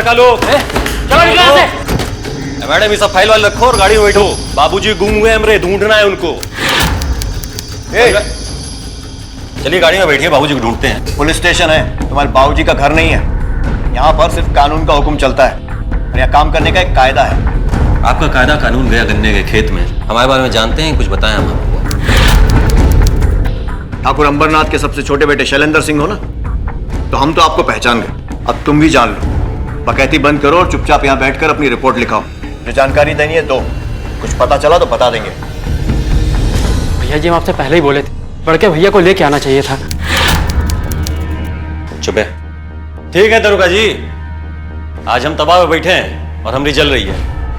लड़का लोग। चलो निकलो यहाँ से। मैडम ये सब फाइल वाल रखो और गाड़ी में बैठो। बाबूजी गुम हुए हमरे, ढूंढना है उनको। चलिए गाड़ी में बैठिए, बाबूजी को ढूंढते हैं। पुलिस स्टेशन है, तुम्हारे बाबूजी का घर नहीं है। यहाँ पर सिर्फ कानून का हुक्म चलता है और यहाँ काम करने का एक कायदा है। आपका कायदा कानून गया गन्ने के खेत में। हमारे बारे में जानते हैं, कुछ बताएं हम आपको। ठाकुर अंबरनाथ के सबसे छोटे बेटे शैलेंद्र सिंह हो ना, तो हम तो आपको पहचान गए। अब तुम भी जान लो। बकैती बंद करो और चुपचाप यहाँ बैठकर अपनी रिपोर्ट लिखाओ। जो जानकारी देनी है दो, कुछ पता चला तो बता देंगे। भैया जी हम आपसे पहले ही बोले थे, बड़के भैया को लेके आना चाहिए था। चुप है। ठीक है दरोगा जी, आज हम तबाह में बैठे हैं और हमरी जल रही है,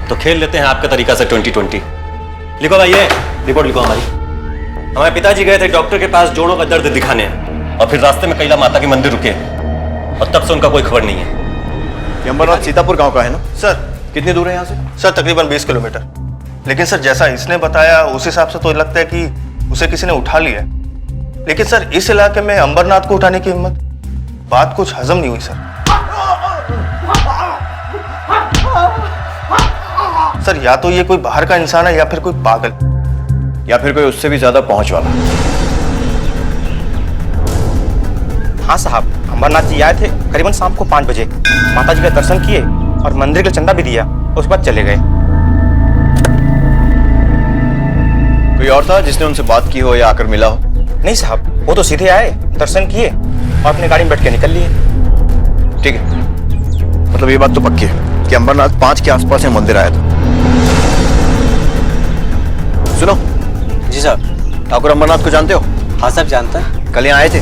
तो खेल लेते हैं आपका तरीका से 2020। लिखो भाई, ये रिपोर्ट लिखो हमारी। हमारे पिताजी गए थे डॉक्टर के पास जोड़ों का दर्द दिखाने, और फिर रास्ते में कैला माता के मंदिर रुके, और तब से उनका कोई खबर नहीं है। अंबरनाथ सीतापुर गांव का है ना सर? कितनी दूर है यहाँ से? सर तकरीबन 20 किलोमीटर। लेकिन सर जैसा इसने बताया उस हिसाब से तो लगता है कि उसे किसी ने उठा लिया। लेकिन सर इस इलाके में अंबरनाथ को उठाने की हिम्मत, बात कुछ हजम नहीं हुई सर। सर या तो ये कोई बाहर का इंसान है या फिर कोई पागल, या फिर कोई उससे भी ज्यादा पहुंच वाला। हाँ साहब, अंबरनाथ जी आए थे करीबन शाम को 5 बजे। माता जी का दर्शन किए और मंदिर का चंदा भी दिया, उसके बाद चले गए। कोई और था जिसने उनसे बात की हो या आकर मिला हो? नहीं साहब, वो तो सीधे आए, दर्शन किए और अपनी गाड़ी में बैठ के निकल लिए। ठीक है, मतलब ये बात तो पक्की है कि अंबरनाथ 5 के आसपास में मंदिर आया था। सुनो जी साहब। ठाकुर अंबरनाथ को जानते हो? हाँ साहब जानता है। कल यहाँ आए थे?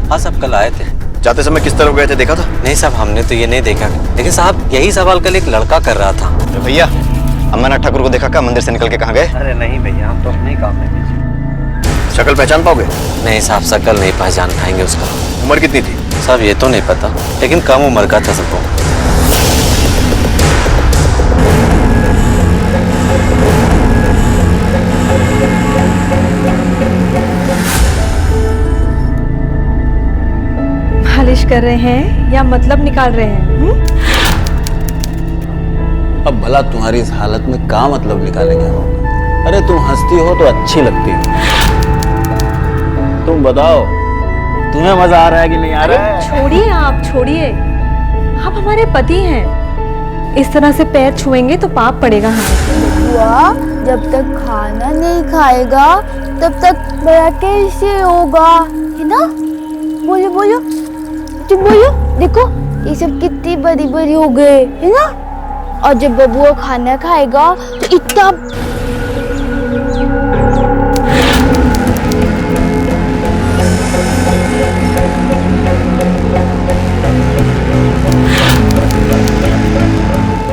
हाँ साहब कल आए थे। जाते समय किस तरफ गए थे, देखा था? नहीं साहब हमने तो ये नहीं देखा, लेकिन साहब यही सवाल कल एक लड़का कर रहा था। भैया अंबरनाथ ठाकुर को देखा क्या? मंदिर से निकल के कहाँ गए? अरे नहीं भैया, हम तो अपने ही काम में बिजी। शक्ल पहचान पाओगे? नहीं साहब शक्ल नहीं पहचान पाएंगे उसका। उम्र कितनी थी? साहब ये तो नहीं पता, लेकिन कम उम्र का था सबको। मालिश कर रहे हैं या मतलब निकाल रहे हैं? अब भला तुम्हारी इस हालत में क्या मतलब निकालेंगे हम? अरे तुम हंसती हो तो अच्छी लगती हो। तुम बताओ, तुम्हें मजा आ रहा है कि नहीं आ रहा है? छोड़िए आप, छोड़िए। आप हमारे पति हैं, इस तरह से पैर छुएंगे तो पाप पड़ेगा हमें। वाह, जब तक खाना नहीं खाएगा तब तक बड़ा कैसे होगा, है ना? बोलो बोलो, तुम बोलो। देखो ये सब कितनी बड़ी बड़ी हो गए, है ना? और जब बबुआ खाना खाएगा तो इतना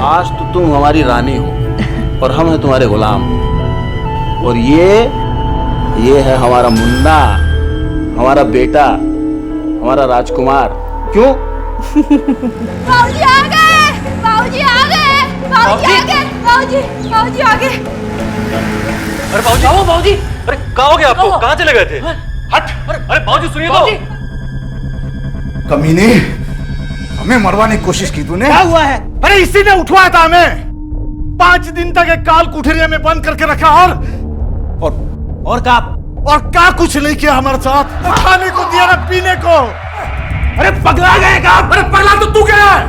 आज तो तुम हमारी रानी हो और हम हैं तुम्हारे गुलाम। और ये है हमारा मुन्ना, हमारा बेटा, हमारा राजकुमार। क्यों? बाबूजी आ गए, बाबूजी आ गए, बाबूजी आ गए, बाबूजी, बाबूजी आ गए। अरे बाबूजी, आओ बाबूजी। अरे कहाँ हो गया आपको? कहाँ चले गए थे? हट! अरे बाबूजी सुनिए तो। कमीने, हमें मरवाने की कोशिश की तूने। क्या हुआ है? अरे इसी ने उठवाया था हमें। 5 दिन तक एक काल कुठरिया में बंद करके रखा और का कुछ नहीं किया हमारे साथ। खाने को दिया ना पीने को। अरे पगला गए का? अरे पगला तो तू गया है।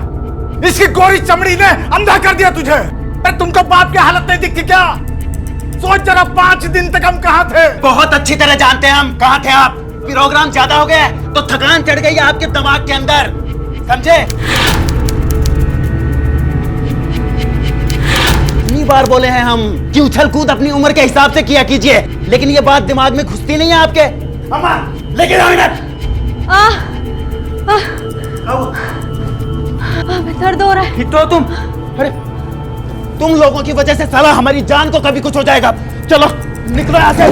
इसकी गोरी चमड़ी ने अंधा कर दिया तुझे। अरे तुमको बाप की हालत नहीं दिखती क्या? सोच जरा 5 दिन तक हम कहाँ थे? बहुत अच्छी तरह जानते हैं हम कहाँ थे आप। प्रोग्राम ज्यादा हो गया तो थकान चढ़ गई आपके दिमाग के अंदर, समझे? इतनी बार बोले हैं हम कि उछल कूद अपनी उम्र के हिसाब से किया कीजिए, लेकिन ये बात दिमाग में घुसती नहीं है आपके। अम्मा लेके जाओ इन्हें। दर्द हो रहा है। ठीक तो हो तुम? अरे तुम लोगों की वजह से साला हमारी जान को कभी कुछ हो जाएगा। चलो निकलो यहाँ से,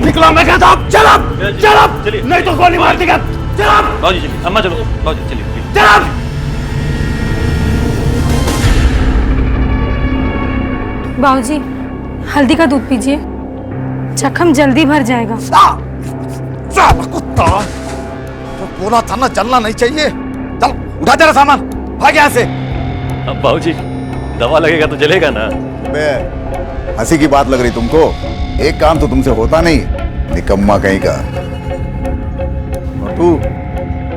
निकलो मैं कहता हूँ। चलो चलो, नहीं तो गोली मार देगा। चलो बाबूजी चलिए, अम्मा चलो, बाबूजी चलिए। चलो। बाबूजी हल्दी का दूध पीजिए, जख्म जल्दी भर जाएगा। साला कुत्ता, तो बोला था ना जलना नहीं चाहिए। चल उठा तेरा सामान, भाग यहाँ से। अब बाबूजी दवा लगेगा तो जलेगा ना। बे, हंसी की बात लग रही तुमको? एक काम तो तुमसे होता नहीं, निकम्मा कहीं का। और तू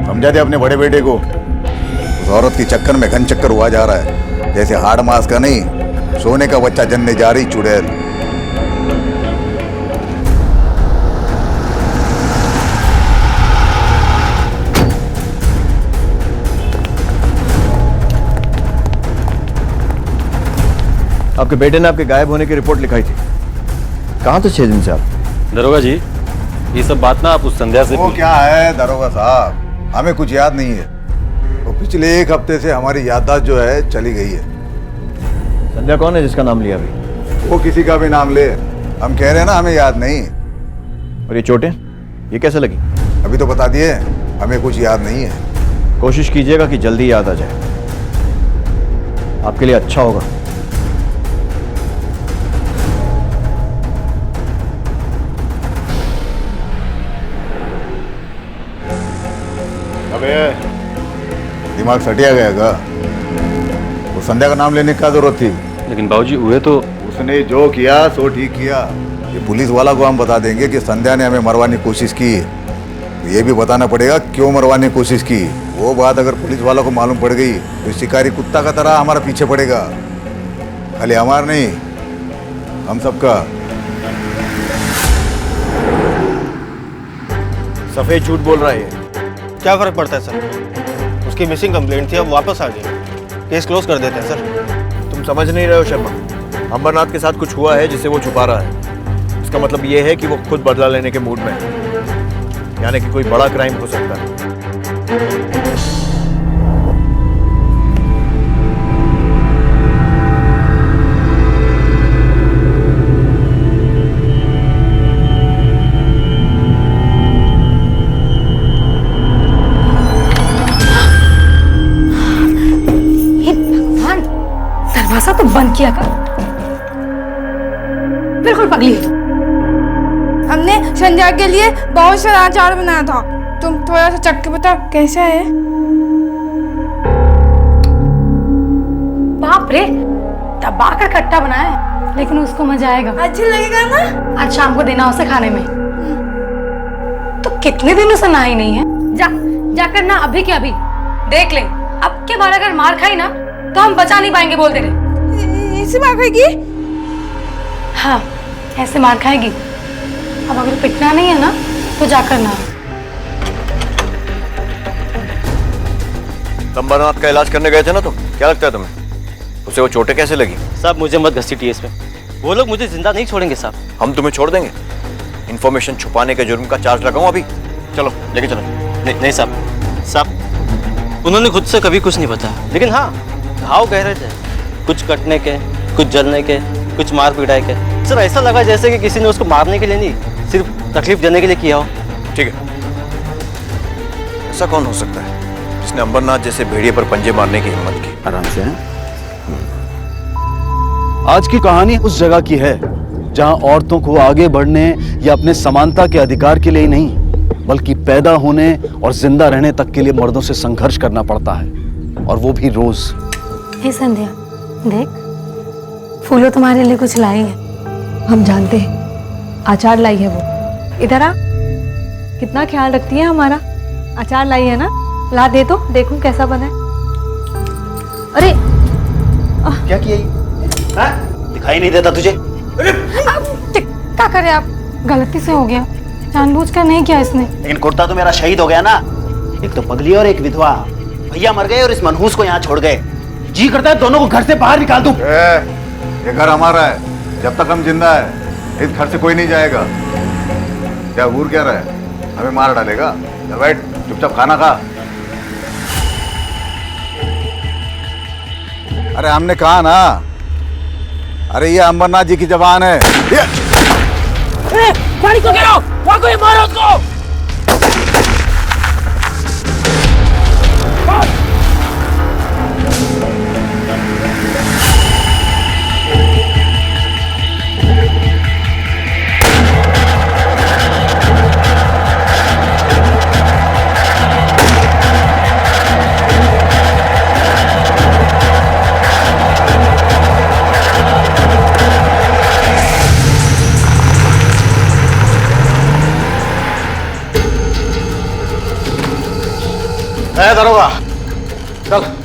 समझा दे अपने बड़े बेटे को, उस औरत के चक्कर में घन चक्कर हुआ जा रहा है, जैसे हाड़ मास का नहीं, सोने का बच्चा जन्ने जा रही चुड़ैल। आपके बेटे ने आपके गायब होने की रिपोर्ट लिखाई थी, कहाँ थे 6 दिन से आप? दरोगा जी, ये सब बात ना आप उस संध्या से वो क्या है दरोगा साहब, हमें कुछ याद नहीं है। वो पिछले 1 हफ्ते से हमारी याददाश्त जो है चली गई है। संध्या कौन है जिसका नाम लिया अभी? वो किसी का भी नाम ले, हम कह रहे हैं ना हमें याद नहीं। और ये चोटें ये कैसे लगी? अभी तो बता दिए, हमें कुछ याद नहीं है। कोशिश कीजिएगा कि जल्दी याद आ जाए, आपके लिए अच्छा होगा। अबे दिमाग सटिया गया का? वो संध्या का नाम लेने की क्या जरूरत थी? लेकिन बाबूजी हुए तो उसने जो किया सो ठीक किया। ये पुलिस वाला को हम बता देंगे कि संध्या ने हमें मरवाने की कोशिश की, तो ये भी बताना पड़ेगा क्यों मरवाने की कोशिश की। वो बात अगर पुलिस वालों को मालूम पड़ गई तो शिकारी कुत्ता का तरह हमारा पीछे पड़ेगा, खाली हमारा नहीं, हम सबका। सफेद झूठ बोल रहा है। क्या फर्क पड़ता है सर, उसकी मिसिंग कंप्लेंट थी, अब वापस आ गई, केस क्लोज कर देते हैं सर। तुम समझ नहीं रहे हो शर्मा, अंबरनाथ के साथ कुछ हुआ है जिसे वो छुपा रहा है। इसका मतलब ये है कि वो खुद बदला लेने के मूड में है, यानी कि कोई बड़ा क्राइम हो सकता है। दरवाजा तो बंद किया कर, बिल्कुल पगली है तू। हमने संध्या के लिए बहुत सारा अचार बनाया था, तुम थोड़ा सा चख के बताओ कैसा है? बाप रे, दबा कर खट्टा बनाया है, लेकिन उसको मजा आएगा। अच्छा लगेगा ना? आज शाम को देना उसे खाने में। तो कितने दिनों से नहाई नहीं है, जा जाकर ना अभी के अभी देख ले। अब के बार अगर मार खाई ना तो हम बचा नहीं पाएंगे, बोल दे रहे। ऐसे मार खाएगी? हाँ, ऐसे मार खाएगी। अब अगर पिटना नहीं है ना तो जाकर ना। अंबरनाथ का इलाज करने गए थे ना तुम, क्या लगता है तुम्हें उसे वो चोटें कैसे लगी? साहब मुझे मत घसीटिए इसमें, वो लोग मुझे जिंदा नहीं छोड़ेंगे साहब। हम तुम्हें छोड़ देंगे? इन्फॉर्मेशन छुपाने के जुर्म का चार्ज लगाऊं अभी? चलो लेके चलो। नहीं साहब, उन्होंने खुद से कभी कुछ नहीं बताया, लेकिन हाँ घाव गहरे थे, कुछ कटने के, कुछ जलने के, कुछ मार पिटाई के। सर ऐसा लगा जैसे कि किसी ने उसको मारने के लिए नहीं, सिर्फ तकलीफ देने के लिए किया हो। ठीक है, ऐसा कौन हो सकता है जिसने अंबरनाथ जैसे भेड़िए पर पंजे मारने की हिम्मत की? आराम से। आज की कहानी उस जगह की है जहां औरतों को आगे बढ़ने या अपने समानता के अधिकार के लिए नहीं, बल्कि पैदा होने और जिंदा रहने तक के लिए मर्दों से संघर्ष करना पड़ता है, और वो भी रोज। हे संध्या, देख फूलो तुम्हारे लिए कुछ लाई है। हम जानते हैं, अचार लाई है वो। इधर आ, कितना ख्याल रखती है हमारा। अचार लाई है ना, ला दे तो देखूं कैसा बना है। अरे क्या किया ये? दिखाई नहीं देता तुझे? क्या करे आप, गलती से हो गया, जानबूझकर नहीं किया इसने। लेकिन कुर्ता तो मेरा शहीद हो गया ना, एक तो पगली और एक विधवा। भैया मर गए और इस मनहूस को यहाँ छोड़ गए। जी करता है दोनों को घर से बाहर निकाल दूं। ये घर हमारा है, जब तक हम जिंदा है इस घर से कोई नहीं जाएगा। क्या घूर क्या रहा है, हमें मार डालेगा? चल बैठ, चुपचाप खाना खा। अरे हमने कहा ना, अरे ये अंबरनाथ जी की जबान है। पानी को गिराओ, वहां कोई मारो उसको।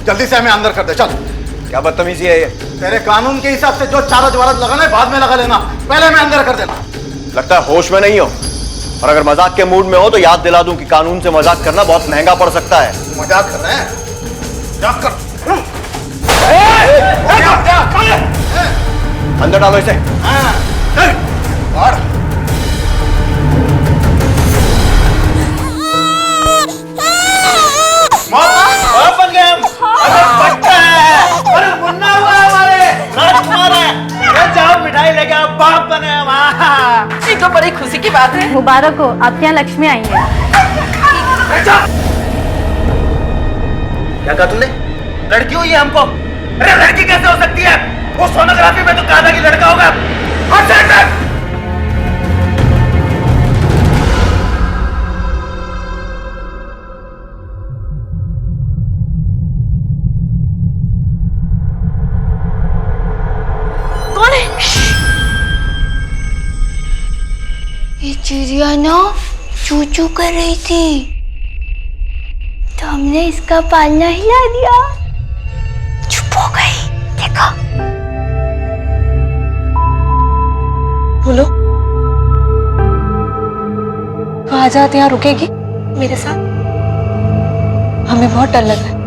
जल्दी से हमें अंदर कर दे, चल। क्या बदतमीजी है ये? तेरे कानून के हिसाब से जो चार्ज वारज लगाना है बाद में लगा लेना, पहले हमें अंदर कर देना। लगता है होश में नहीं हो, और अगर मजाक के मूड में हो तो याद दिला दूं कि कानून से मजाक करना बहुत महंगा पड़ सकता है। मजाक कर रहे हैं? मजाक कर। अंदर डालो इसे। बन गए हम। अरे बच्चा है, अरे मुन्ना हुआ हमारे, राजकुमार है। जाओ मिठाई लेके आओ, बाप बने हम। ये तो बड़ी खुशी की बात है। मुबारक हो, आपके यहाँ लक्ष्मी आई है। क्या कहा तुमने? लड़की हुई है हमको। अरे लड़की कैसे हो सकती है? वो सोनोग्राफी में तो कहा था कि लड़का होगा। कौन है? ये चिड़िया ना चूचू कर रही थी, तो हमने इसका पालना हिला दिया, चुप हो गई। देखो, बोलो, तो आ जाते यहाँ रुकेगी मेरे साथ? हमें बहुत डर लग रहा है।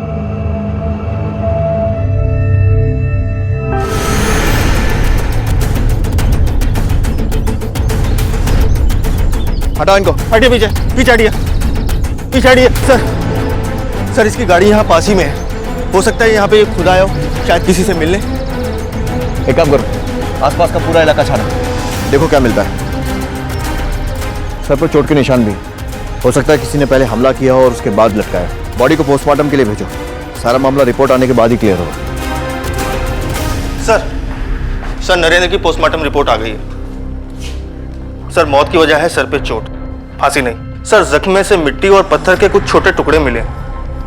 हटाओ इनको, हटिए पीछे, पीछे हटिए, पीछे हटिए। सर इसकी गाड़ी यहाँ पास ही में है, हो सकता है यहाँ पे खुद आया हो, शायद किसी से मिलने। एक काम करो, आसपास का पूरा इलाका छानो, देखो क्या मिलता है। सर पर चोट के निशान भी, हो सकता है किसी ने पहले हमला किया हो और उसके बाद लटकाया। बॉडी को पोस्टमार्टम के लिए भेजो, सारा मामला रिपोर्ट आने के बाद ही क्लियर होगा। सर नरेंद्र की पोस्टमार्टम रिपोर्ट आ गई है। सर मौत की वजह है सर पे चोट, फांसी नहीं। सर जख्म में से मिट्टी और पत्थर के कुछ छोटे टुकड़े मिले,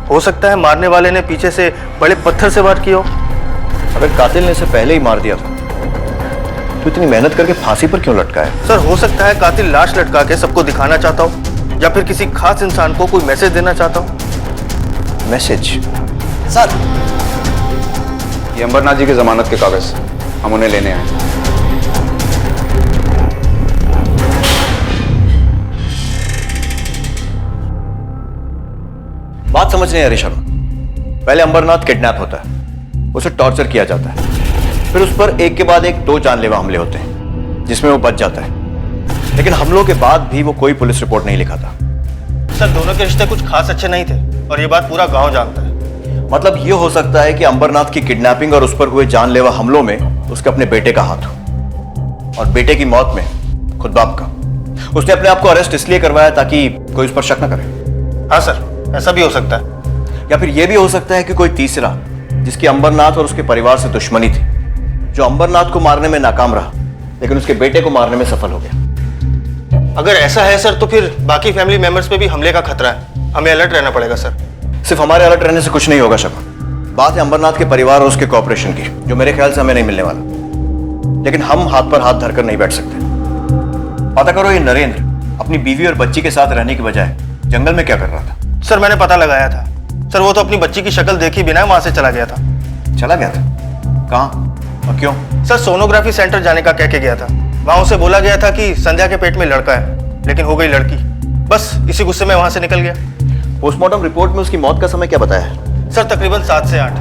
हो सकता है मारने वाले ने पीछे से बड़े पत्थर से वार किया हो। अगर कातिल ने इसे पहले ही मार दिया था तो इतनी मेहनत करके फांसी पर क्यों लटकाया? सर हो सकता है कातिल लाश लटका के सबको दिखाना चाहता हो, या फिर किसी खास इंसान को कोई मैसेज देना चाहता हो। मैसेज? सर, ये अंबरनाथ जी की जमानत के कागज, हम उन्हें लेने आए। बात समझ नहीं आ रही शर्मा। पहले अंबरनाथ किडनैप होता है, उसे टॉर्चर किया जाता है, फिर उस पर एक के बाद एक 2 जानलेवा हमले होते हैं जिसमें वो बच जाता है, लेकिन हमलों के बाद भी वो कोई पुलिस रिपोर्ट नहीं लिखाता। सर दोनों के रिश्ते कुछ खास अच्छे नहीं थे, और ये बात पूरा गांव जानता है। मतलब ये हो सकता है कि अंबरनाथ की किडनैपिंग और उस पर हुए जानलेवा हमलों में उसके अपने बेटे का हाथ हो, और बेटे की मौत में खुद बाप का। उसने अपने आप को अरेस्ट इसलिए करवाया ताकि कोई उस पर शक न करे। हाँ सर, ऐसा भी हो सकता है। या फिर यह भी हो सकता है कि कोई तीसरा, जिसकी अंबरनाथ और उसके परिवार से दुश्मनी थी, जो अंबरनाथ को मारने में नाकाम रहा लेकिन उसके बेटे को मारने में सफल हो गया। अगर ऐसा है सर तो फिर बाकी फैमिली मेंबर्स पे भी हमले का खतरा है, हमें अलर्ट रहना पड़ेगा सर। सिर्फ हमारे अलर्ट रहने से कुछ नहीं होगा शबा। बात है अंबरनाथ के परिवार और उसके कॉर्पोरेशन की, जो मेरे ख्याल से हमें नहीं मिलने वाला, लेकिन हम हाथ पर हाथ धरकर नहीं बैठ सकते। पता करो ये नरेंद्र अपनी बीवी और बच्ची के साथ रहने की बजाय जंगल में क्या कर रहा था? सर मैंने पता लगाया था सर, वो तो अपनी बच्ची की शक्ल देखे बिना वहां से चला गया था। चला गया था? कहाँ और क्यों? सर सोनोग्राफी सेंटर जाने का कह के गया था, वहां उसे बोला गया था कि संध्या के पेट में लड़का है, लेकिन हो गई लड़की। बस इसी गुस्से में वहां से निकल गया। पोस्टमार्टम रिपोर्ट में उसकी मौत का समय क्या बताया है? सर तकरीबन 7 से 8।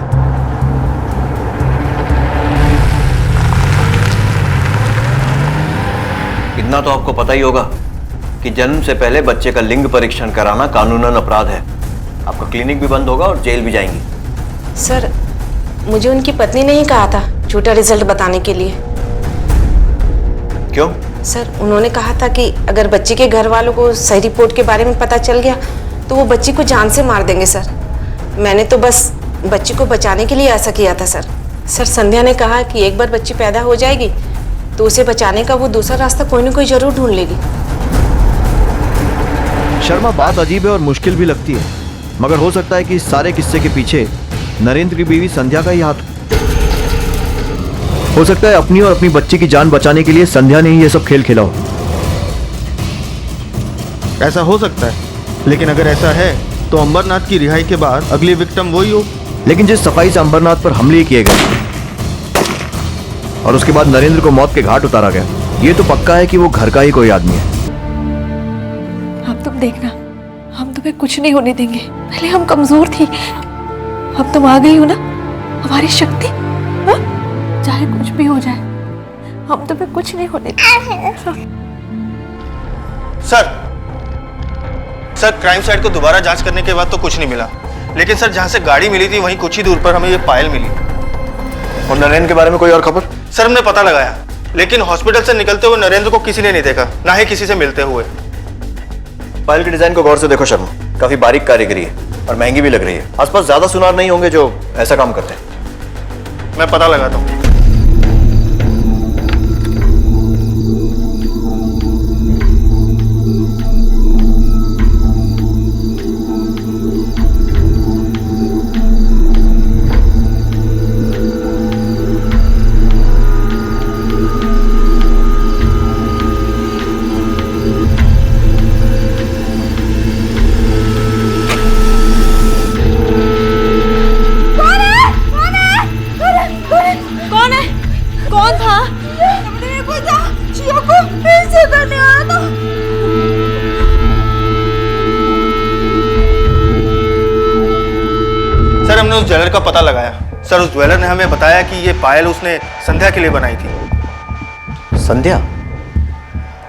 इतना तो आपको पता ही होगा कि जन्म से पहले बच्चे का लिंग परीक्षण कराना कानूनन अपराध है। आपका क्लिनिक भी बंद होगा और जेल भी जाएंगी। सर मुझे उनकी पत्नी ने ही कहा था झूठा रिजल्ट बताने के लिए। क्यों? सर उन्होंने कहा था कि अगर बच्ची के घर वालों को सही रिपोर्ट के बारे में पता चल गया तो वो बच्ची को जान से मार देंगे। सर मैंने तो बस बच्ची को बचाने के लिए ऐसा किया था सर। सर संध्या ने कहा कि एक बार बच्ची पैदा हो जाएगी तो उसे बचाने का वो दूसरा रास्ता कोई ना कोई जरूर ढूंढ लेगी। शर्मा बात अजीब है और मुश्किल भी लगती है, मगर हो सकता है कि इस सारे किस्से के पीछे नरेंद्र की बीवी संध्या का ही हाथ हो सकता है। अपनी और अपनी बच्ची की जान बचाने के लिए संध्या ने ही ये सब खेल खेला हो। ऐसा हो सकता है, लेकिन अगर ऐसा है तो अंबरनाथ की रिहाई के बाद अगली विक्टिम वही हो लेकिन जिस सफाई से अंबरनाथ पर हमले किए गए और उसके बाद नरेंद्र को मौत के घाट उतारा गया, ये तो पक्का है कि वो घर का ही कोई आदमी है। अब तुम देखना, हम तुम्हें कुछ नहीं होने देंगे। पहले हम कमजोर थी, अब तुम आ गई हो ना, हमारी शक्ति, हाँ? चाहे कुछ भी हो जाए, हम तुम्हें कुछ नहीं होने देंगे। सर क्राइम साइट को दोबारा जांच करने के बाद तो कुछ नहीं मिला, लेकिन सर जहां से गाड़ी मिली थी वहीं कुछ ही दूर पर हमें ये पायल मिली। और नरेंद्र के बारे में कोई और खबर? सर हमने पता लगाया, लेकिन हॉस्पिटल से निकलते हुए नरेंद्र को किसी ने नहीं देखा, ना ही किसी से मिलते हुए। पायल के डिजाइन को गौर से देखो शर्मा, काफी बारीक कारीगरी है और महंगी भी लग रही है। आसपास ज्यादा सुनार नहीं होंगे जो ऐसा काम करते हैं। मैं पता लगाता हूँ। सर हमने उस ज्वेलर का पता लगाया। सर उस ज्वेलर ने हमें बताया कि ये पायल उसने संध्या के लिए बनाई थी। संध्या?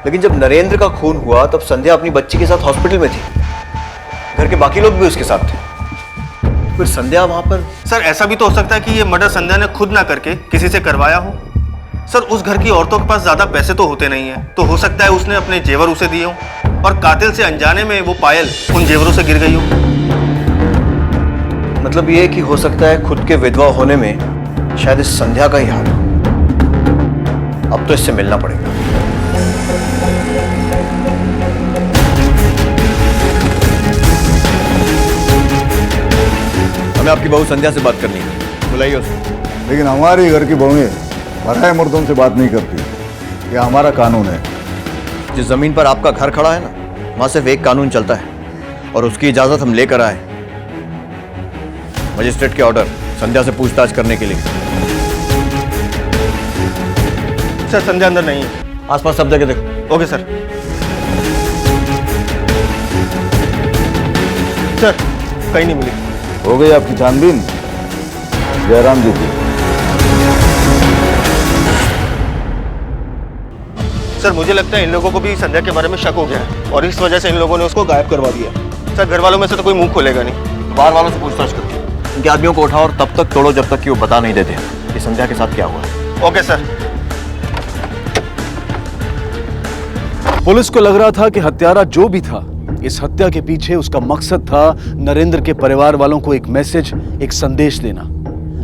लेकिन जब नरेंद्र का खून हुआ तब संध्या अपनी बच्ची के साथ हॉस्पिटल में थी, घर के बाकी लोग भी उसके साथ थे, फिर संध्या वहां पर? सर ऐसा भी तो हो सकता है कि ये मर्डर संध्या ने खुद ना करके किसी से करवाया हो। सर उस घर की औरतों के पास ज्यादा पैसे तो होते नहीं है, तो हो सकता है उसने अपने जेवर उसे दिए हो और कातिल से अनजाने में वो पायल उन जेवरों से गिर गई हो। मतलब ये कि हो सकता है खुद के विधवा होने में शायद इस संध्या का ही हाथ हो। अब तो इससे मिलना पड़ेगा। हमें आपकी बहू संध्या से बात करनी है, बुलाइए उसे। लेकिन हमारी घर की बहुएं पराये मर्दों से बात नहीं करती, ये हमारा कानून है। जिस जमीन पर आपका घर खड़ा है ना, वहां सिर्फ एक कानून चलता है और उसकी इजाजत हम लेकर आए, मजिस्ट्रेट के ऑर्डर, संध्या से पूछताछ करने के लिए। सर संध्या अंदर नहीं है। आसपास सब जगह देखो। Okay sir. सर कहीं नहीं मिली। हो गई आपकी छानबीन? जयराम जी की। सर मुझे लगता है इन लोगों को भी संध्या के बारे में शक हो गया है और इस वजह से इन लोगों ने उसको गायब करवा दिया। सर घर वालों में से तो कोई मुंह खोलेगा नहीं। बाहर वालों से पूछताछ करो, इनके आदमियों को उठाओ और तब तक तोड़ो जब तक कि वो बता नहीं देते कि संध्या के साथ क्या हुआ है। Okay sir. पुलिस को लग रहा था कि हत्यारा जो भी था, इस हत्या के पीछे उसका मकसद था नरेंद्र के परिवार वालों को एक मैसेज, एक संदेश देना।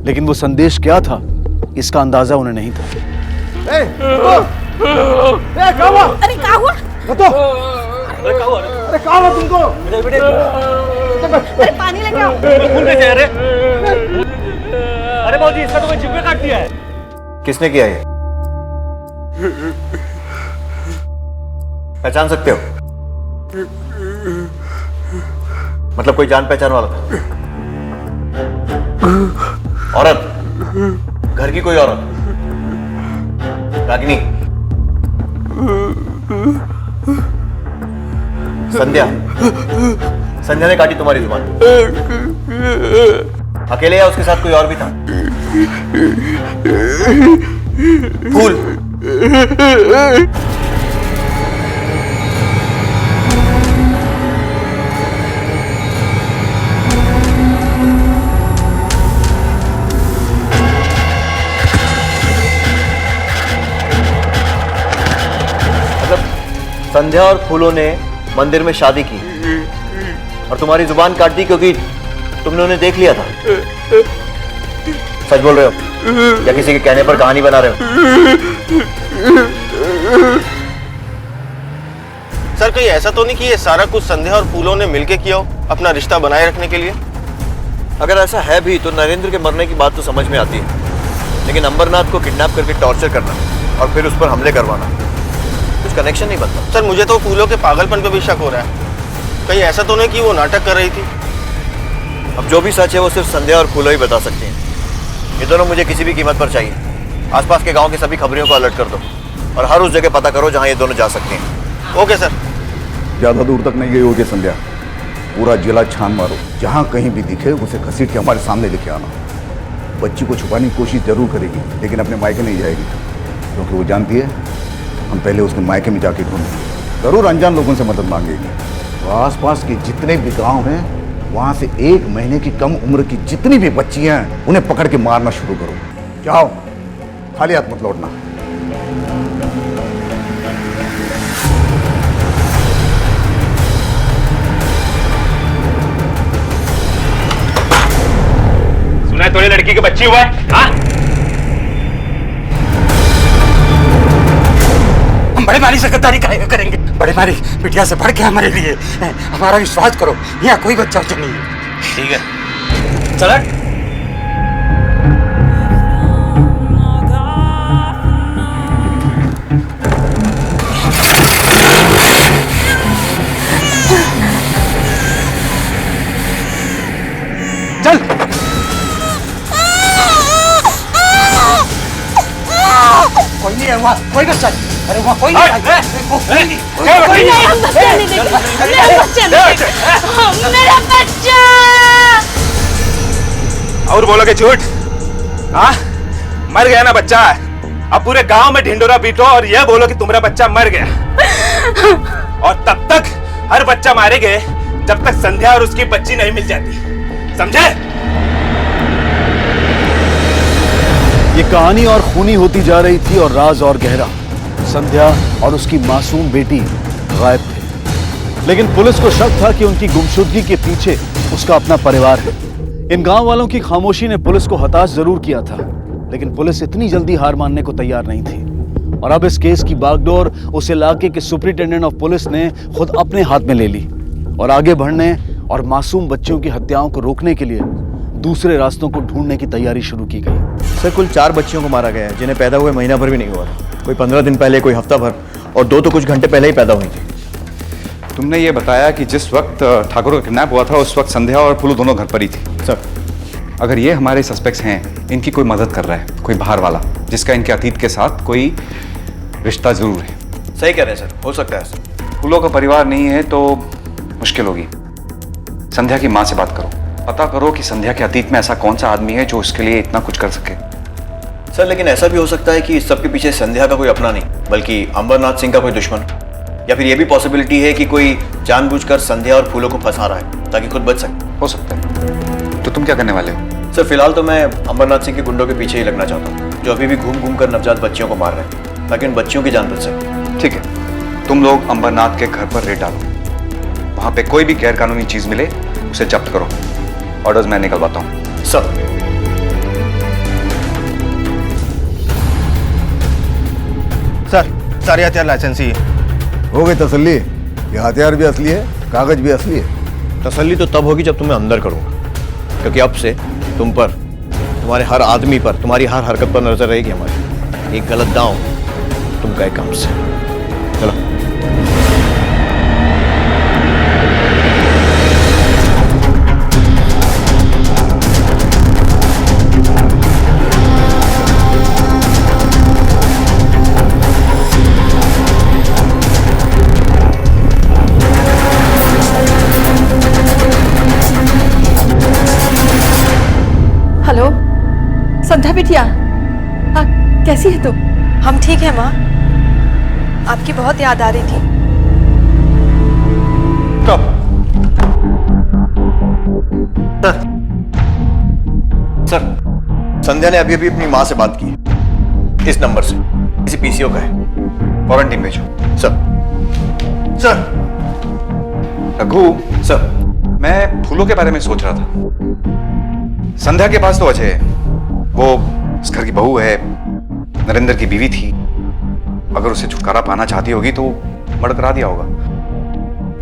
लेकिन वो संदेश क्या था, इसका अंदाजा उन्हें नहीं था। क्या हुआ? अरे क्या हुआ? बताओ। अरे क्या हुआ? अरे क्या हुआ तुमको? अरे पानी लेके आओ। खून कैसे है रे? अरे बाबूजी इसका तो कोई जिब्बे काट दिया है। किसने किया ये? पहचान सकते हो? मतलब कोई जान पहचान वाला था? औरत? घर की कोई औरत? रागिनी? संध्या? संध्या ने काटी तुम्हारी जुबान? अकेले या उसके साथ कोई और भी था? फूल? संध्या और फूलों ने मंदिर में शादी की और तुम्हारी जुबान काट दी क्योंकि तुमने उन्हें देख लिया था। सच बोल रहे हो या किसी के कहने पर कहानी बना रहे हो? सर कहीं ऐसा तो नहीं कि ये सारा कुछ संध्या और फूलों ने मिलके किया हो अपना रिश्ता बनाए रखने के लिए? अगर ऐसा है भी तो नरेंद्र के मरने की बात तो समझ में आती है, लेकिन अंबरनाथ को किडनैप करके टॉर्चर करना और फिर उस पर हमले करवाना, कुछ कनेक्शन नहीं बनता। सर मुझे तो फूलों के पागलपन पे भी शक हो रहा है। कहीं ऐसा तो नहीं कि वो नाटक कर रही थी? अब जो भी सच है वो सिर्फ संध्या और फूलो ही बता सकते हैं। ये दोनों मुझे किसी भी कीमत पर चाहिए। आसपास के गांव के सभी खबरियों को अलर्ट कर दो और हर उस जगह पता करो जहां ये दोनों जा सकते हैं। Okay sir. ज्यादा दूर तक नहीं गई होगी संध्या। पूरा जिला छान मारो, जहां कहीं भी दिखे उसे घसीट के हमारे सामने लेके आना। बच्ची को छुपाने की कोशिश जरूर करेगी, लेकिन अपने मायके नहीं जाएगी, क्योंकि वो जानती है हम पहले उसके मायके में जाके ढूंढेंगे। जरूर अनजान लोगों से मदद मांगेगी। तो आसपास के जितने भी गांव हैं वहां से 1 महीने की कम उम्र की जितनी भी बच्चियां हैं उन्हें पकड़ के मारना शुरू करो। जाओ, खाली हाथ मत लौटना। सुना है तोरे लड़की के बच्ची हुआ है? हाँ? हम बड़े भारी से गद्दारी काहे करेंगे? बड़े भारी बिटिया से बढ़ के हमारे लिए, हमारा विश्वास करो, यहाँ कोई बच्चा नहीं है। ठीक है, चल। चल। कोई नहीं है वहाँ, कोई बच्चा नहीं। अरे वहाँ कोई नहीं है। कोई नहीं, हम बच्चा नहीं देंगे। मेरा बच्चा नहीं देंगे। मेरा बच्चा। और बोलोगे झूठ? हाँ, मर गया ना बच्चा। अब पूरे गांव में ढिंडोरा पीटो और यह बोलो कि तुम्हारा बच्चा मर गया। और तब तक हर बच्चा मारे गए जब तक संध्या और उसकी बच्ची नहीं मिल जाती, समझे? ये कहानी और खूनी होती जा रही थी और राज और गहरा। संध्या और उसकी मासूम बेटी गायब थे, लेकिन पुलिस को शक था कि उनकी गुमशुदगी के पीछे उसका अपना परिवार है। इन गांव वालों की खामोशी ने पुलिस को हताश जरूर किया था, लेकिन पुलिस इतनी जल्दी हार मानने को तैयार नहीं थी। और अब इस केस की बागडोर उस इलाके के सुपरिटेंडेंट ऑफ पुलिस ने खुद अपने हाथ में ले ली और आगे बढ़ने और मासूम बच्चों की हत्याओं को रोकने के लिए दूसरे रास्तों को ढूंढने की तैयारी शुरू की गई। सर, कुल 4 बच्चियों को मारा गया है जिन्हें पैदा हुए महीना भर भी नहीं हुआ था। कोई 15 दिन पहले, कोई हफ्ता भर, और 2 तो कुछ घंटे पहले ही पैदा हुई थी। तुमने ये बताया कि जिस वक्त ठाकुर का किडनैप हुआ था उस वक्त संध्या और फूलू दोनों घर पर ही थी। सर, अगर ये हमारे सस्पेक्ट्स हैं, इनकी कोई मदद कर रहा है, कोई बाहर वाला जिसका इनके अतीत के साथ कोई रिश्ता जरूर है। सही कह रहे हैं सर, हो सकता है सर। फूलों का परिवार नहीं है तो मुश्किल होगी। संध्या की माँ से बात करो, पता करो कि संध्या के अतीत में ऐसा कौन सा आदमी है जो उसके लिए इतना कुछ कर सके। सर, लेकिन ऐसा भी हो सकता है कि इस सब के पीछे संध्या का कोई अपना नहीं, बल्कि अंबरनाथ सिंह का कोई दुश्मन, या फिर यह भी पॉसिबिलिटी है कि कोई जानबूझकर संध्या और फूलों को फंसा रहा है ताकि खुद बच सके। हो सकता है। तो तुम क्या करने वाले हो? सर, फिलहाल तो मैं अंबरनाथ सिंह के गुंडों के पीछे ही लगना चाहता हूँ, जो अभी भी घूम घूम कर नवजात बच्चियों को मार रहे हैं, ताकि उन बच्चियों की जान बच सके। ठीक है, तुम लोग अंबरनाथ के घर पर रेड डालो। वहां पे कोई भी गैर कानूनी चीज मिले उसे जब्त करो। ऑर्डर्स मैं निकलवाता हूँ। सर। सर, सारे हथियार लाइसेंसी है। हो गई तसल्ली? ये हथियार भी असली है, कागज भी असली है। तसल्ली तो तब होगी जब तुम्हें अंदर करूंगा, क्योंकि अब से तुम पर, तुम्हारे हर आदमी पर, तुम्हारी हर हरकत पर नजर रहेगी हमारी। एक गलत दांव तुम गए काम से। चलो। हेलो संध्या बिटिया, हाँ कैसी है तुम? हम ठीक है माँ, आपकी बहुत याद आ रही थी। कब? सर, संध्या ने अभी अभी अपनी माँ से बात की, इस नंबर से, किसी पीसीओ का है। फॉरेन टीम भेजो। सर। सर। रघु। सर। मैं फूलों के बारे में सोच रहा था। संध्या के पास तो अजय है, वो इस घर की बहू है, नरेंद्र की बीवी थी। अगर उसे छुटकारा पाना चाहती होगी तो मर्डर करा दिया होगा।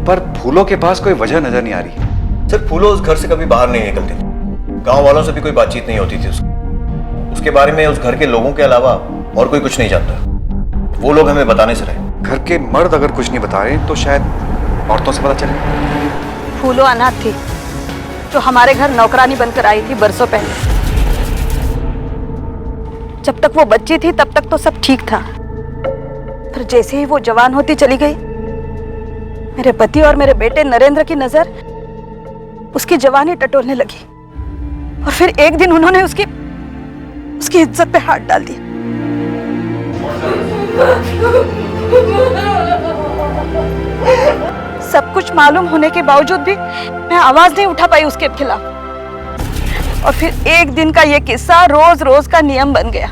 पर फूलों के पास कोई वजह नजर नहीं आ रही। सर, फूलों उस घर से कभी बाहर नहीं निकलती थी, गांव वालों से भी कोई बातचीत नहीं होती थी उसके बारे में उस घर के लोगों के अलावा और कोई कुछ नहीं जानता। वो लोग हमें बताने से रहे। घर के मर्द अगर कुछ नहीं बता रहे तो शायद औरतों से पता चले। फूलो अनाथ थी, जो हमारे घर नौकरानी बनकर आई थी बरसों पहले। जब तक वो बच्ची थी तब तक तो सब ठीक था, पर जैसे ही वो जवान होती चली गई, मेरे पति और मेरे बेटे नरेंद्र की नजर उसकी जवानी टटोलने लगी और फिर एक दिन उन्होंने उसकी इज्जत पे हाथ डाल दिया। सब कुछ मालूम होने के बावजूद भी मैं आवाज नहीं उठा पाई उसके खिलाफ। और फिर एक दिन का ये किस्सा रोज रोज का नियम बन गया।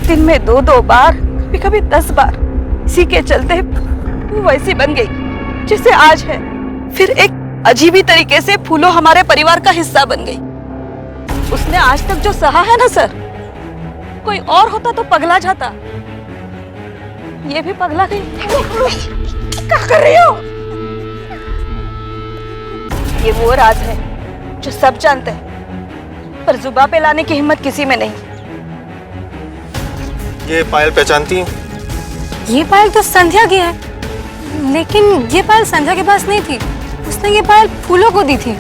दिन में 2-2 बार, कभी कभी 10 बार। इसी के चलते वो वैसी बन गई जैसे आज है। फिर एक अजीबी तरीके से फूलो हमारे परिवार का हिस्सा बन गई। उसने आज तक जो सहा है ना सर, कोई और होता तो पगला जाता, ये भी पगला गई। क्या कर रही हो? ये वो राज है जो सब जानते हैं, पर जुबां पे लाने की हिम्मत किसी में नहीं। ये पायल पहचानती हैं? ये पायल तो संध्या की है, लेकिन ये पायल संध्या के पास नहीं थी। उसने ये पायल फूलों को दी थी।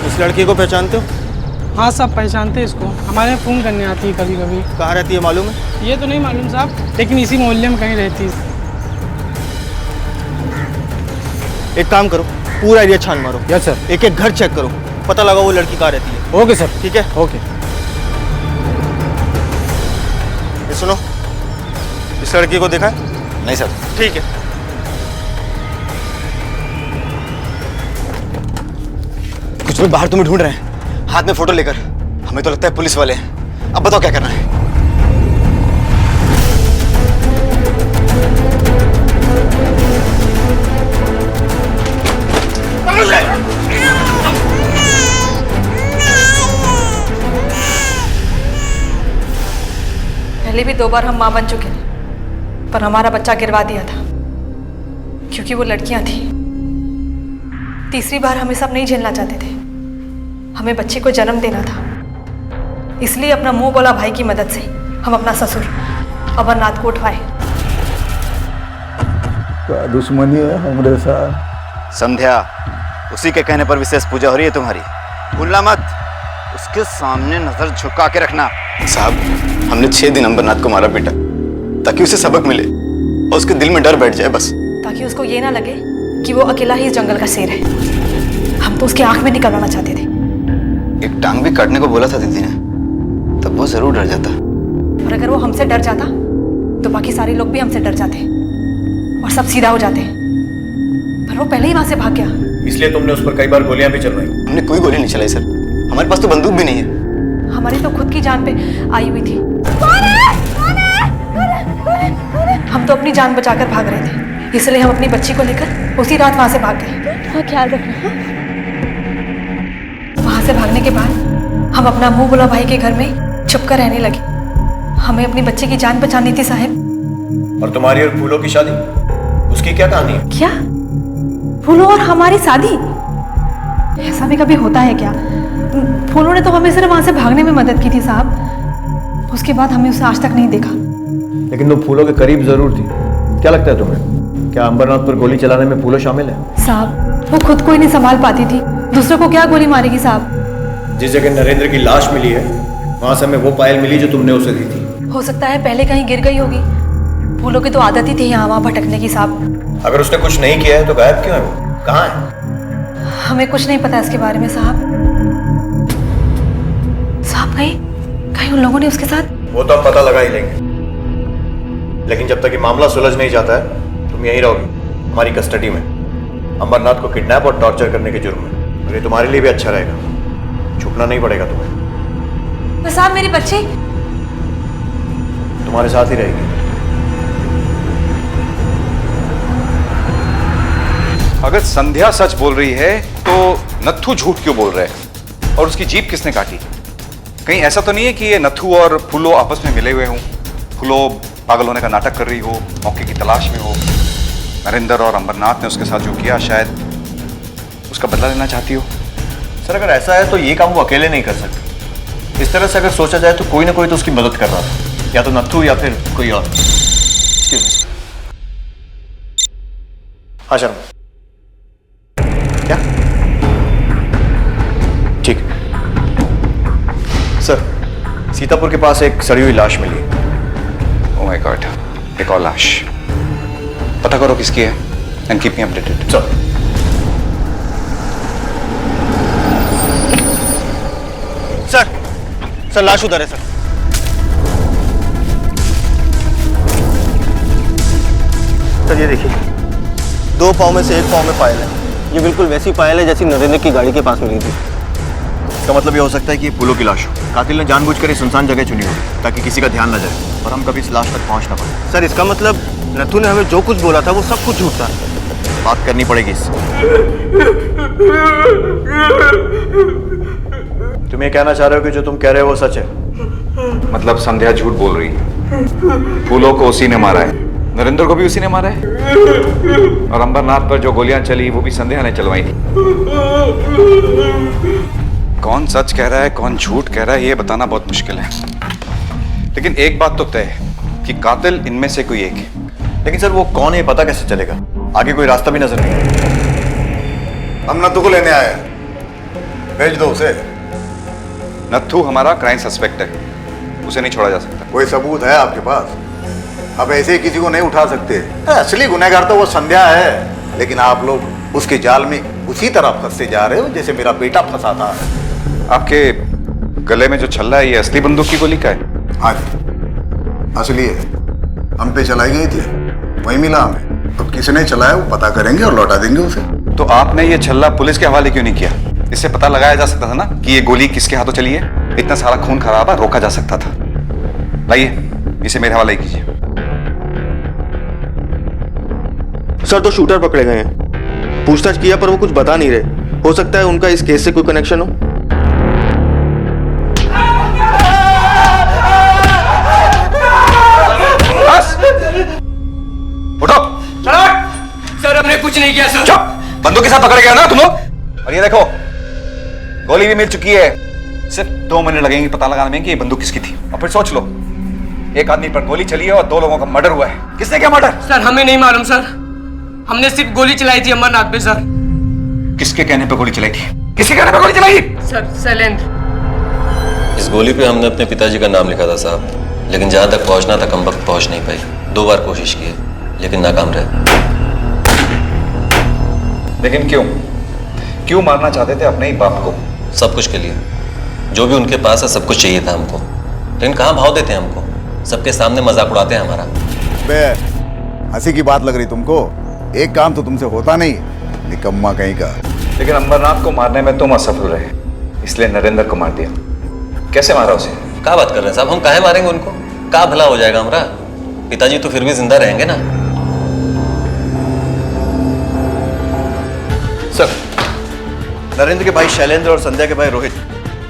इस लड़की को पहचानते हो? हाँ साहब, पहचानते इसको। हमारे यहाँ फोन करने आती है कभी कभी। कहाँ रहती है मालूम है? ये तो नहीं मालूम साहब, लेकिन इसी मोहल्ले में कहीं रहती है। एक काम करो, पूरा एरिया छान मारो। Yes sir. एक एक घर चेक करो, पता लगा वो लड़की कहाँ रहती है। Okay sir. ठीक है? ओके। ये सुनो, इस लड़की को देखा है? नहीं सर। ठीक है, कुछ लोग बाहर तुम्हें ढूंढ रहे हैं, हाथ में फोटो लेकर। हमें तो लगता है पुलिस वाले हैं। अब बताओ क्या करना है? पहले भी 2 बार हम मां बन चुके थे, पर हमारा बच्चा गिरवा दिया था क्योंकि वो लड़कियां थी। तीसरी बार हम ये सब नहीं झेलना चाहते थे। हमें बच्चे को जन्म देना था, इसलिए अपना मुंह बोला भाई की मदद से हम अपना ससुर अमरनाथ को उठवाए। क्या दुश्मनी है हमारे साथ? संध्या, उसी के कहने पर विशेष पूजा हो रही है तुम्हारी। भूलना मत, उसके सामने नजर झुका के रखना। साहब, हमने 6 दिन अंबरनाथ को मारा पीटा ताकि उसे सबक मिले और उसके दिल में डर बैठ जाए बस। ताकि उसको ये ना लगे कि वो अकेला ही इस जंगल का शेर है। हम तो उसकी आंख में निकलवाना चाहते थे। एक टांग भी काटने को बोला था दीदी ने, तब वो जरूर डर जाता। और अगर वो हमसे डर जाता तो बाकी सारे लोग भी हमसे डर जाते और सब सीधा हो जाते। पर वो पहले ही वहां से भाग गया। इसलिए तुमने उस पर कई बार गोलियां भी चलवाई। हमने कोई गोली नहीं चलाई सर, हमारे पास तो बंदूक भी नहीं है। हमारी तो खुद की जान पे आई हुई थी। हम तो अपनी जान बचाकर भाग रहे थे, इसलिए हम अपनी बच्ची को लेकर उसी रात वहां से भाग गए। ख्याल रखना। वहां से भागने के बाद हम अपना मुंह बुला भाई के घर में छुपकर रहने लगे। हमें अपनी बच्ची की जान बचानी थी साहब। और तुम्हारी और फूलों की शादी, उसकी क्या कहानी है? क्या? फूलों और हमारी शादी? ऐसा भी कभी होता है क्या? फूलों ने तो हमें सिर्फ वहां से भागने में मदद की थी साहब, उसके बाद हमें उसे आज तक नहीं देखा। लेकिन वो फूलों के करीब जरूर थी। क्या लगता है तुम्हें, क्या अंबरनाथ पर गोली चलाने में फूलों शामिल है? साहब, वो खुद को ही नहीं संभाल पाती थी, दूसरों को क्या गोली मारेगी साहब? जिस जगह नरेंद्र की लाश मिली है वहां से हमें वो पायल मिली जो तुमने उसे दी थी। हो सकता है पहले कहीं गिर गई होगी। फूलों की तो आदत ही थी यहाँ वहां भटकने की साहब। अगर उसने कुछ नहीं किया है तो गायब क्यों है वो? कहाँ है? हमें कुछ नहीं पता इसके बारे में साहब। साहब, कहीं उन लोगों ने उसके साथ? वो तो हम पता लगा ही लेंगे, लेकिन जब तक ये मामला सुलझ नहीं जाता है तुम यहीं रहोगी हमारी कस्टडी में, अंबरनाथ को किडनैप और टॉर्चर करने के जुर्म में। और ये तुम्हारे लिए भी अच्छा रहेगा, छुपना नहीं पड़ेगा तुम्हें। तो साहब, मेरी बच्ची तुम्हारे साथ ही रहेगी। अगर संध्या सच बोल रही है तो नत्थू झूठ क्यों बोल रहा है? और उसकी जीप किसने काटी? कहीं ऐसा तो नहीं है कि ये नत्थू और फूलो आपस में मिले हुए हों? फूलो पागल होने का नाटक कर रही हो, मौके की तलाश में हो। नरेंद्र और अंबरनाथ ने उसके साथ जो किया शायद उसका बदला लेना चाहती हो। सर, अगर ऐसा है तो ये काम वो अकेले नहीं कर सकते। इस तरह से अगर सोचा जाए तो कोई ना कोई तो उसकी मदद कर रहा था, या तो नत्थू या फिर कोई और। हाँ शर्मा, क्या सर, सीतापुर के पास एक सड़ी हुई लाश मिली। ओह माय गॉड, एक और लाश। पता करो किसकी है and keep me updated. Sir लाश उधर है सर। सर ये देखिए, 2 पाँव में से 1 पाँव में पायल है। ये बिल्कुल वैसी पायल है जैसी नरेंद्र की गाड़ी के पास मिली थी। इसका मतलब ये हो सकता है कि ये फूलों की लाश हो। कातिल ने जानबूझकर इस सुनसान जगह चुनी होगी ताकि किसी का ध्यान न जाए और हम कभी इस लाश तक पहुंच ना पाए। सर इसका मतलब नथु ने हमें जो कुछ बोला था वो सब कुछ झूठ था। बात करनी पड़ेगी इससे। तुम ये कहना चाह रहे हो कि जो तुम कह रहे हो वो सच है? मतलब संध्या झूठ बोल रही है। फूलों को उसी ने मारा है, नरेंद्र को भी उसी ने मारा है, और अंबरनाथ पर जो गोलियां चली वो भी संध्या ने चलवाई थी। कौन सच कह रहा है कौन झूठ कह रहा है ये बताना बहुत मुश्किल है, लेकिन एक बात तो तय है कि कातिल इनमें से कोई एक है। लेकिन सर वो कौन है पता कैसे चलेगा? आगे कोई रास्ता भी नजर नहीं। हम नत्थू को लेने आए, भेज दो उसे। नत्थू हमारा क्राइम सस्पेक्ट है, उसे नहीं छोड़ा जा सकता। कोई सबूत है आपके पास? आप ऐसे ही किसी को नहीं उठा सकते। असली गुनहगार तो वो संध्या है, लेकिन आप लोग उसके जाल में उसी तरह फंसते जा रहे हो जैसे मेरा बेटा फंसा था। आपके गले में जो छल्ला है ये असली बंदूक की गोली का है? हाँ जी, असली है। हम पे चलाई गई थी, वही मिला हमें। अब किसने चलाया वो पता करेंगे और लौटा देंगे उसे। तो आपने ये छल्ला पुलिस के हवाले क्यों नहीं किया? इससे पता लगाया जा सकता था ना कि ये गोली किसके हाथों चली है। इतना सारा खून खराबा रोका जा सकता था। लाइए इसे मेरे हवाले कीजिए। सर 2 शूटर पकड़े गए हैं। पूछताछ किया पर वो कुछ बता नहीं रहे। हो सकता है उनका इस केस से कोई कनेक्शन हो। उठो। सर हमने कुछ नहीं किया सर। चुप, बंदूक के साथ पकड़ गया ना तुम लोग। और ये देखो गोली भी मिल चुकी है। सिर्फ 2 मिनट लगेंगे पता लगाने में कि ये बंदूक किसकी थी। और फिर सोच लो, एक आदमी पर गोली चली है और 2 लोगों का मर्डर हुआ है। किसने किया मर्डर? सर हमें नहीं मालूम सर, हमने सिर्फ गोली चलाई थी अमरनाथ पे सर। किसके कहने पे गोली चलाई थी? किसके कहने पे गोली चलाई? सर शैलेंद्र। इस गोली पे हमने अपने पिताजी का नाम लिखा था साहब, लेकिन जहां तक पहुंचना था कम वक्त पहुंच नहीं पाई। 2 बार कोशिश की लेकिन नाकाम रहे। लेकिन क्यों मारना चाहते थे अपने ही बाप को? सब कुछ के लिए, जो भी उनके पास है सब कुछ चाहिए था हमको, लेकिन कहाँ भाव देते हैं हमको। सबके सामने मजाक उड़ाते हैं हमारा। बे, हंसी की बात लग रही तुमको? एक काम तो तुमसे होता नहीं, निकम्मा कहीं का। लेकिन अंबरनाथ को मारने में तुम असफल रहे, इसलिए नरेंद्र को मार दिया। कैसे मारा उसे? क्या बात कर रहे हैं साहब, हम काहे मारेंगे उनको? क्या भला हो जाएगा हमारा? पिताजी तो फिर भी जिंदा रहेंगे ना। सर, नरेंद्र के भाई शैलेंद्र और संध्या के भाई रोहित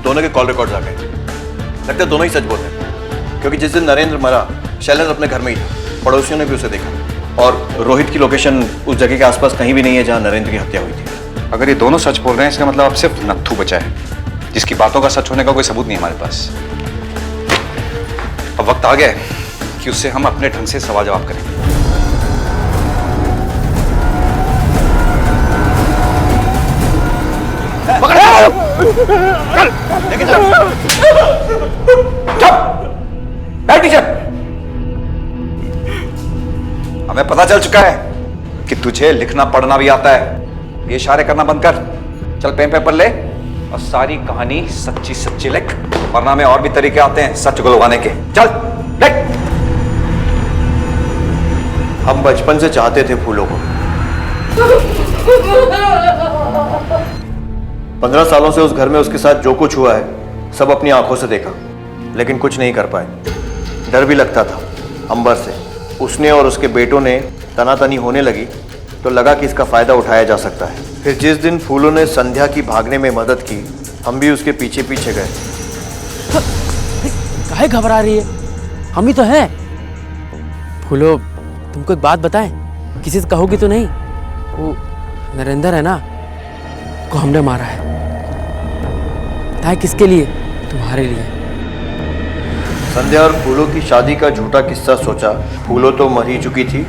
दोनों के कॉल रिकॉर्ड्स आ गए। लगता है दोनों ही सच बोल रहे हैं, क्योंकि जिस दिन नरेंद्र मरा शैलेंद्र अपने घर में ही था। पड़ोसियों ने भी उसे देखा और रोहित की लोकेशन उस जगह के आसपास कहीं भी नहीं है जहां नरेंद्र की हत्या हुई थी। अगर ये दोनों सच बोल रहे हैं इसका मतलब अब सिर्फ नत्थू बचा है, जिसकी बातों का सच होने का कोई सबूत नहीं हमारे पास। अब वक्त आ गया है कि उससे हम अपने ढंग से सवाल जवाब करेंगे। हमें पता चल चुका है कि तुझे लिखना पढ़ना भी आता है। ये इशारे करना बंद कर, चल पेन पेपर ले और सारी कहानी सच्ची सच्ची लिख, वरना में और भी तरीके आते हैं सच गुलवाने के। चल लिख। हम बचपन से चाहते थे फूलों को। 15 सालों से उस घर में उसके साथ जो कुछ हुआ है सब अपनी आंखों से देखा, लेकिन कुछ नहीं कर पाए। डर भी लगता था अंबर से। उसने और उसके बेटों ने तनातनी होने लगी तो लगा कि इसका फायदा उठाया जा सकता है। फिर जिस दिन फूलों ने संध्या की भागने में मदद की, हम भी उसके पीछे पीछे गए। काहे घबरा रही है? हम ही तो हैं। फूलो तुमको एक बात बताएं, किसी से कहोगी तो नहीं? वो नरेंद्र है ना, को हमने मारा है। बताए किसके लिए? तुम्हारे लिए। संध्या और फूलों की शादी का झूठा किस्सा सोचा। फूलों तो मर ही चुकी थी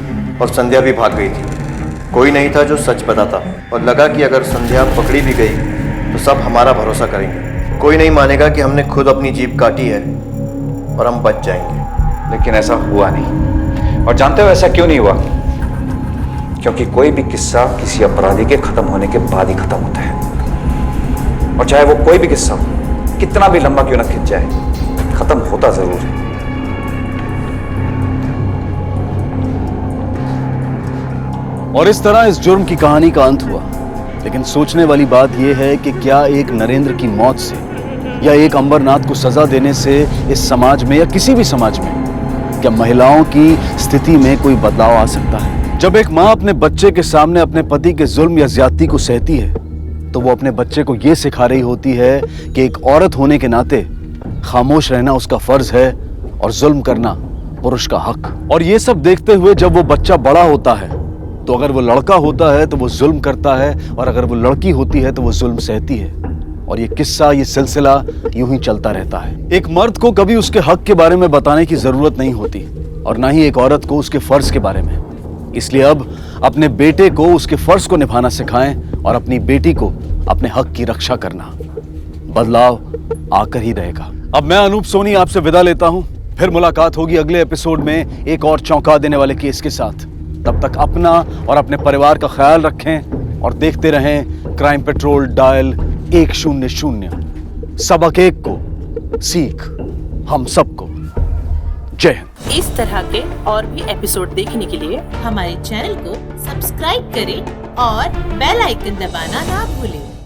और संध्या भी भाग गई थी। कोई नहीं था जो सच बताता, और लगा कि अगर संध्या पकड़ी भी गई तो सब हमारा भरोसा करेंगे। कोई नहीं मानेगा कि हमने खुद अपनी जीभ काटी है और हम बच जाएंगे। लेकिन ऐसा हुआ नहीं। और जानते हो ऐसा क्यों नहीं हुआ? क्योंकि कोई भी किस्सा किसी अपराधी के खत्म होने के बाद ही खत्म होता है। और चाहे वो कोई भी किस्सा कितना भी लंबा क्यों ना खिंच जाए, खत्म होता जरूर है। और इस तरह इस जुर्म की कहानी का अंत हुआ। लेकिन सोचने वाली बात यह है कि क्या एक नरेंद्र की मौत से या एक अंबरनाथ को सजा देने से इस समाज में या किसी भी समाज में क्या महिलाओं की स्थिति में कोई बदलाव आ सकता है? जब एक माँ अपने बच्चे के सामने अपने पति के जुल्म या ज्यादती को सहती है तो वो अपने बच्चे को ये सिखा रही होती है कि एक औरत होने के नाते खामोश रहना उसका फर्ज है और जुल्म करना पुरुष का हक। और ये सब देखते हुए जब वो बच्चा बड़ा होता है तो अगर वो लड़का होता है तो वो जुल्म करता है और अगर वो लड़की होती है तो वो जुल्म सहती है। और ये किस्सा, ये सिलसिला यूं ही चलता रहता है। एक मर्द को कभी उसके हक के बारे में बताने की जरूरत नहीं होती और ना ही एक औरत को उसके फर्ज के बारे में। इसलिए अब अपने बेटे को उसके फर्ज को निभाना सिखाएं और अपनी बेटी को अपने हक की रक्षा करना। बदलाव आकर ही रहेगा। अब मैं अनूप सोनी आपसे विदा लेता हूं। फिर मुलाकात होगी अगले एपिसोड में एक और चौंका देने वाले केस के साथ। तब तक अपना और अपने परिवार का ख्याल रखें और देखते रहें क्राइम पेट्रोल डायल 100। सबक एक को सीख हम सबको। जय हिंद। इस तरह के और भी एपिसोड देखने के लिए हमारे चैनल को सब्सक्राइब करें और बेल आइकन दबाना ना भूलें।